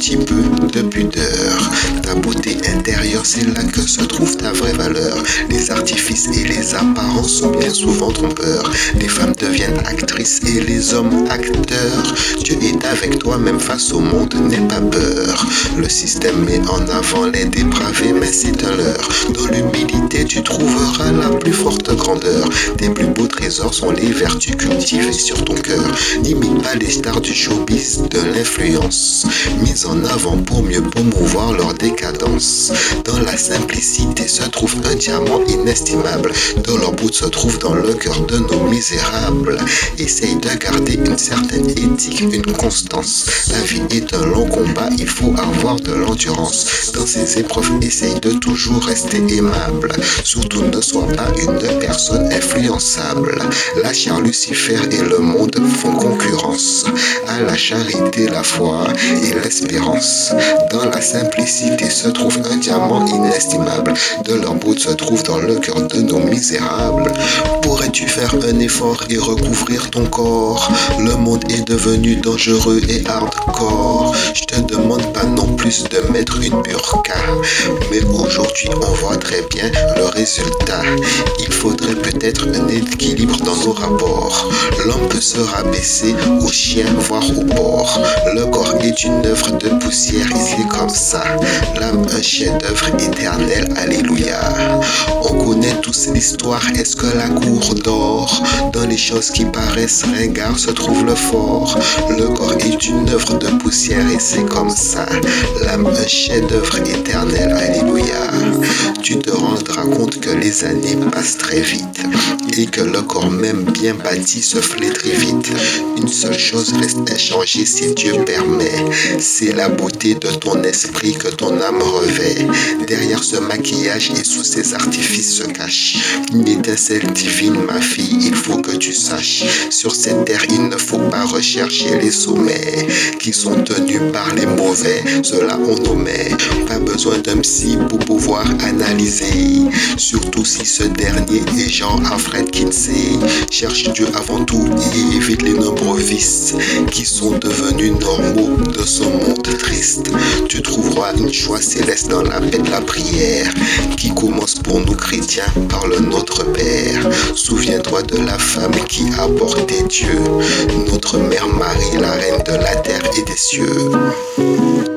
petit peu de pudeur. Ta beauté intérieure, c'est là que se trouve ta vraie valeur. Les artifices et les apparences sont bien souvent trompeurs. Les femmes deviennent actrices et les hommes acteurs. Dieu est avec toi même face au monde, n'aie pas peur. Le système met en avant les dépravés, mais c'est un leurre. Dans l'humilité, tu trouveras la plus forte grandeur. Tes plus beaux trésors sont les vertus cultivées sur ton cœur. N'imite pas les stars du showbiz, de l'influence mise en avant pour mieux promouvoir leur décadence. Dans la simplicité se trouve un diamant inestimable. Dans leur bout se trouve dans le cœur de nos misérables. Essaye de garder une certaine éthique, une constance. La vie est un long combat, il faut avoir de l'endurance. Dans ces épreuves, essaye de toujours rester aimable. Surtout ne sois pas une personne influençable. La chair Lucifer et le monde font concurrence à la charité, la foi et l'espérance. Dans la simplicité se trouve un diamant inestimable. De leur brut se trouve dans le cœur de nos misérables. Pourrais-tu faire un effort et recouvrir ton corps? Le monde est devenu dangereux et hardcore. Je te demande pas non plus de mettre une burqa, mais aujourd'hui on voit très bien le résultat. Il faudrait peut-être un équilibre dans nos rapports. L'homme peut se rabaisser au chien, voire au porc. Le corps est une œuvre de poussière et c'est comme ça. L'âme un chef-d'œuvre éternel, alléluia. On connaît tous l'histoire, est-ce que la cour dort? Dans les choses qui paraissent ringards se trouve le fort. Le corps est une œuvre de poussière et c'est comme ça. L'âme un chef-d'œuvre éternel, alléluia. Tu te rendras compte que les années passent très vite et que le corps même bien bâti se flétrit vite. Une seule chose reste inchangée si Dieu permet, c'est la beauté de ton esprit que ton âme revêt. Derrière ce maquillage et sous ces artifices se cache une étincelle divine, ma fille, il faut que tu saches. Sur cette terre, il ne faut pas rechercher les sommets qui sont tenus par les mauvais, cela on omet. Pas besoin d'un psy pour pouvoir analyser, surtout si ce dernier est genre Alfred Kinsey. Cherche Dieu avant tout et évite les nombreux vices qui sont devenus normaux de ce monde triste. Tu trouveras une joie céleste dans la paix de la prière qui commence pour nous chrétiens par le Notre Père. Souviens-toi de la femme qui a porté Dieu, notre Mère Marie, la reine de la terre et des cieux.